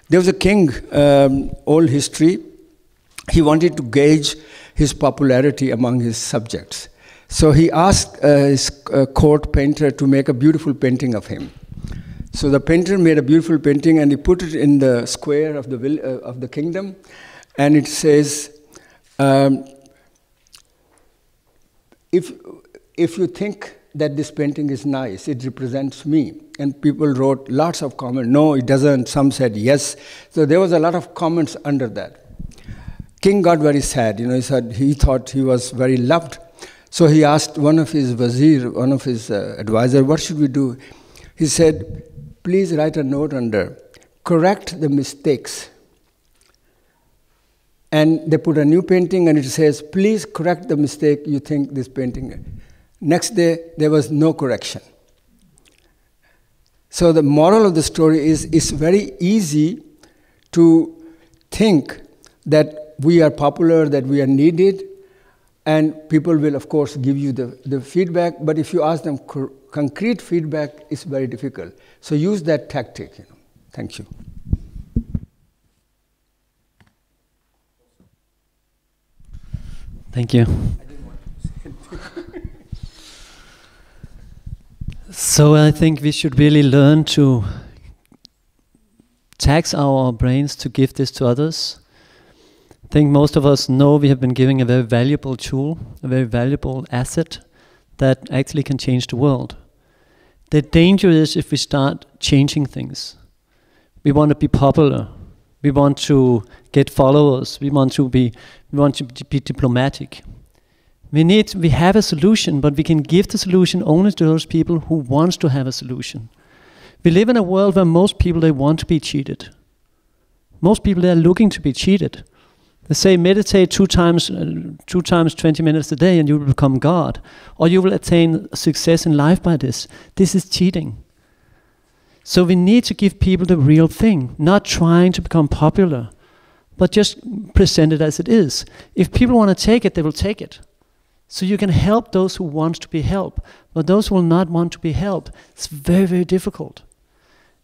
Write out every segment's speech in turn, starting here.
There was a king, old history. He wanted to gauge his popularity among his subjects. So he asked his court painter to make a beautiful painting of him. So the painter made a beautiful painting and he put it in the square of the kingdom. And it says, if you think that this painting is nice, it represents me. And people wrote lots of comments. No, it doesn't. Some said yes. So there was a lot of comments under that. King got very sad. He said he thought he was very loved. So he asked one of his wazir, one of his advisor, what should we do? He said, please write a note under, correct the mistakes. And they put a new painting and it says, please correct the mistake you think this painting. Next day, there was no correction. So the moral of the story is, it's very easy to think that we are popular, that we are needed, and people will, of course, give you the feedback, but if you ask them concrete feedback, it's very difficult. So use that tactic. Thank you. Thank you. So I think we should really learn to tax our brains to give this to others. I think most of us know we have been giving a very valuable tool, a very valuable asset that actually can change the world. The danger is if we start changing things. We want to be popular. We want to get followers. We want to be diplomatic. We have a solution, but we can give the solution only to those people who want to have a solution. We live in a world where most people, they want to be cheated. Most people, they are looking to be cheated. They say meditate two times 20 minutes a day and you will become God. Or you will attain success in life by this. This is cheating. So we need to give people the real thing, not trying to become popular, but just present it as it is. If people want to take it, they will take it. So you can help those who want to be helped, but those who will not want to be helped, it's very, very difficult.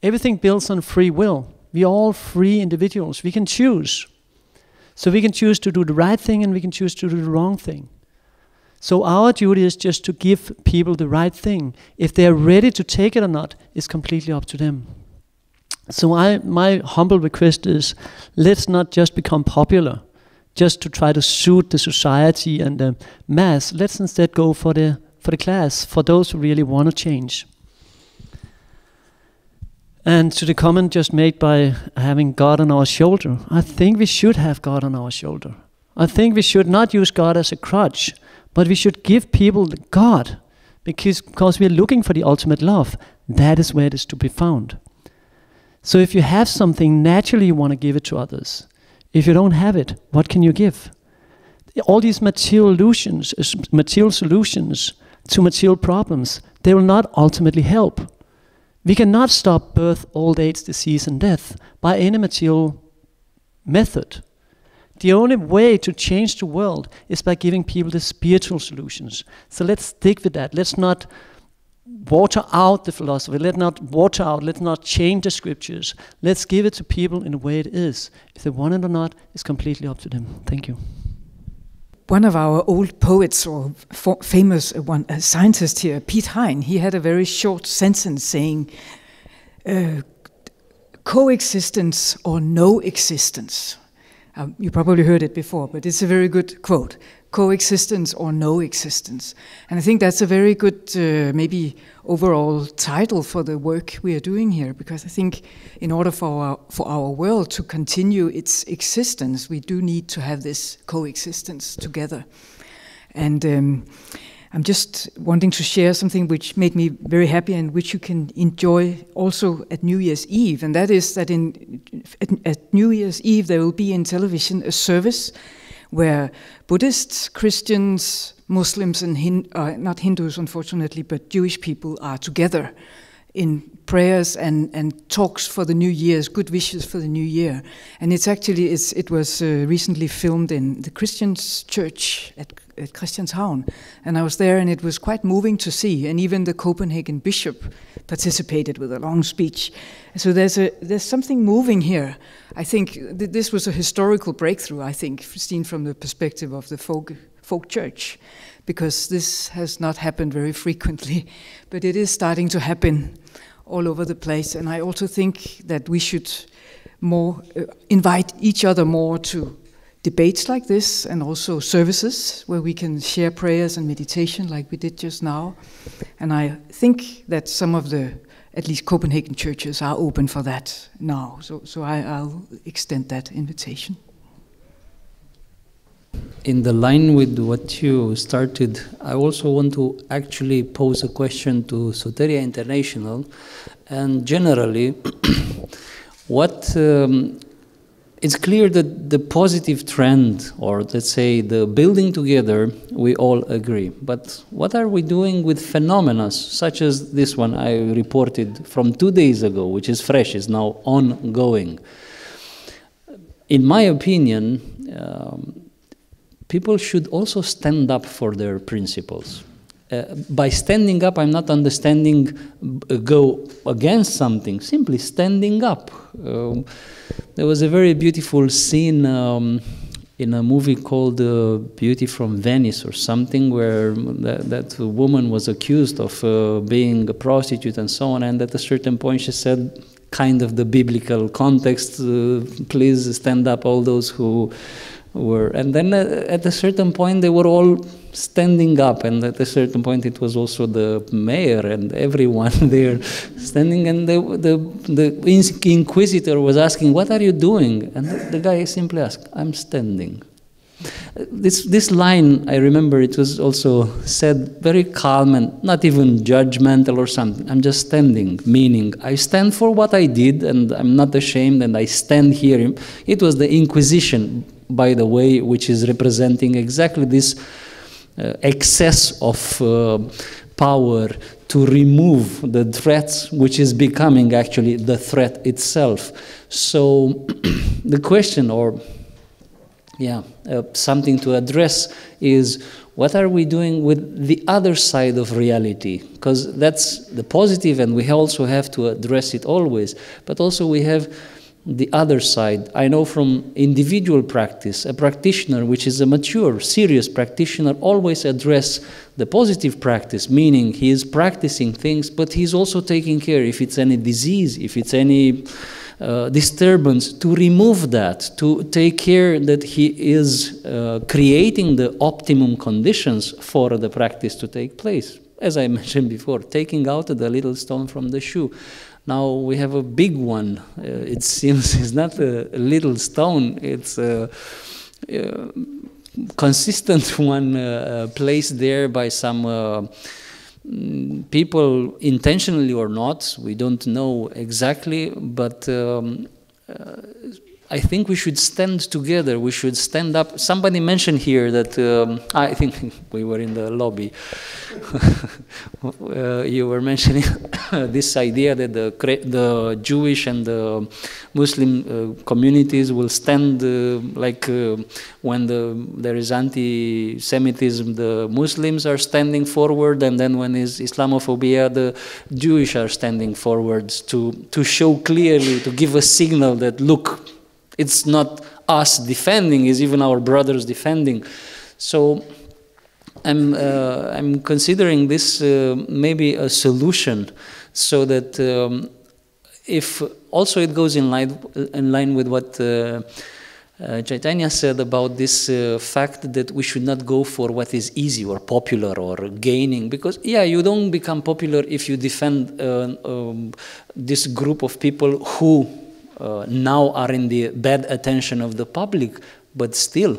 Everything builds on free will. We are all free individuals. We can choose. So we can choose to do the right thing and we can choose to do the wrong thing. So our duty is just to give people the right thing. If they are ready to take it or not, it's completely up to them. So my humble request is, let's not just become popular, just to try to suit the society and the mass. Let's instead go for the class, for those who really want to change. And to the comment just made by having God on our shoulder, I think we should have God on our shoulder. I think we should not use God as a crutch, but we should give people God, because we are looking for the ultimate love. That is where it is to be found. So if you have something, naturally you want to give it to others. If you don't have it, what can you give? All these material solutions to material problems, they will not ultimately help. We cannot stop birth, old age, disease and death by any material method. The only way to change the world is by giving people the spiritual solutions. So let's stick with that. Let's not water out the philosophy. Let's not change the scriptures. Let's give it to people in the way it is. If they want it or not, it's completely up to them. Thank you. One of our old poets, or famous a scientist here, Pete Hine, he had a very short sentence saying, coexistence or no existence. You probably heard it before, but it's a very good quote. Coexistence or no existence. And I think that's a very good, maybe overall title for the work we are doing here, because I think in order for our world to continue its existence, we do need to have this coexistence together. And I'm just wanting to share something which made me very happy and which you can enjoy also at New Year's Eve, and that is that at New Year's Eve there will be in television a service where Buddhists, Christians, Muslims and not Hindus unfortunately, but Jewish people are together in prayers and talks for the new year's, good wishes for the new year. And it was recently filmed in the Christian church at Christianshavn, and I was there, and it was quite moving to see. And even the Copenhagen bishop participated with a long speech. So there's something moving here. I think this was a historical breakthrough. I think, seen from the perspective of the folk church, because this has not happened very frequently, but it is starting to happen all over the place. And I also think that we should more invite each other more to debates like this, and also services where we can share prayers and meditation like we did just now. And I think that some of the, at least Copenhagen churches, are open for that now. So I'll extend that invitation. In the line with what you started, I also want to actually pose a question to Soteria International, and generally, it's clear that the positive trend, or let's say the building together, we all agree. But what are we doing with phenomena such as this one I reported from 2 days ago, which is fresh, is now ongoing? In my opinion, people should also stand up for their principles. By standing up, I'm not understanding go against something, simply standing up. There was a very beautiful scene in a movie called Beauty from Venice or something, where that woman was accused of being a prostitute and so on, and at a certain point she said, kind of the biblical context, please stand up, all those who were, and then at a certain point they were all standing up, and at a certain point it was also the mayor and everyone there standing, and the inquisitor was asking, what are you doing? And the guy simply asked, I'm standing. This line, I remember it was also said very calm and not even judgmental or something. I'm just standing, meaning I stand for what I did and I'm not ashamed, and I stand here. It was the Inquisition, by the way, which is representing exactly this excess of power to remove the threats, which is becoming actually the threat itself. So the question, or something to address, is what are we doing with the other side of reality? Because that's the positive, and we also have to address it always, but also we have the other side. I know from individual practice, a practitioner which is a mature, serious practitioner always address the positive practice, meaning he is practicing things, but he's also taking care if it's any disease, if it's any disturbance, to remove that, to take care that he is creating the optimum conditions for the practice to take place. As I mentioned before, taking out the little stone from the shoe. Now we have a big one. It seems it's not a little stone. It's a consistent one placed there by some people, intentionally or not. We don't know exactly, but I think we should stand together. We should stand up. Somebody mentioned here that I think we were in the lobby. You were mentioning this idea that the Jewish and the Muslim communities will stand when there is anti-Semitism, the Muslims are standing forward, and then when is Islamophobia, the Jewish are standing forwards to show clearly, to give a signal that, look, it's not us defending, it's even our brothers defending. So I'm considering this maybe a solution, so that if also it goes in line with what Chaitanya said about this fact that we should not go for what is easy or popular or gaining, because you don't become popular if you defend this group of people who now are in the bad attention of the public, but still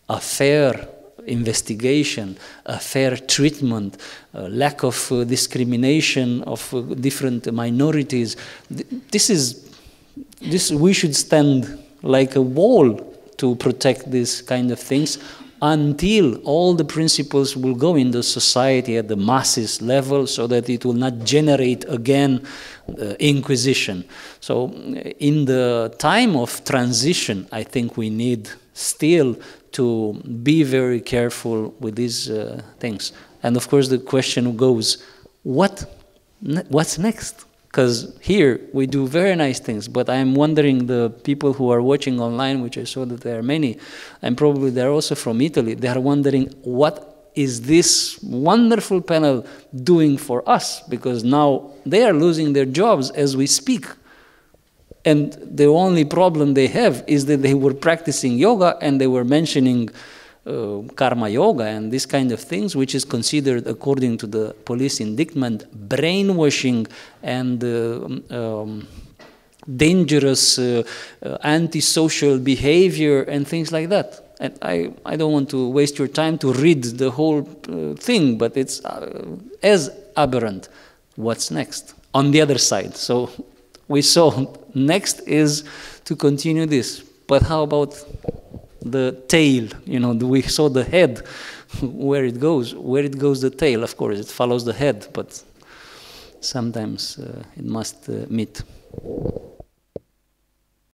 a fair investigation, a fair treatment, lack of discrimination of different minorities. This we should stand like a wall to protect these kind of things until all the principles will go in the society at the masses level, so that it will not generate again inquisition. So in the time of transition, I think we need still to be very careful with these things. And of course the question goes, what's next? Because here we do very nice things, but I'm wondering, the people who are watching online, which I saw that there are many, and probably they're also from Italy, they are wondering, what is this wonderful panel doing for us? Because now they are losing their jobs as we speak. And the only problem they have is that they were practicing yoga and they were mentioning karma yoga and this kind of things, which is considered, according to the police indictment, brainwashing and dangerous antisocial behavior and things like that. And I don't want to waste your time to read the whole thing, but it's as aberrant. What's next? On the other side. So we saw next is to continue this. But how about the tail? You know, we saw the head, where it goes. Where it goes the tail, of course, it follows the head, but sometimes it must meet.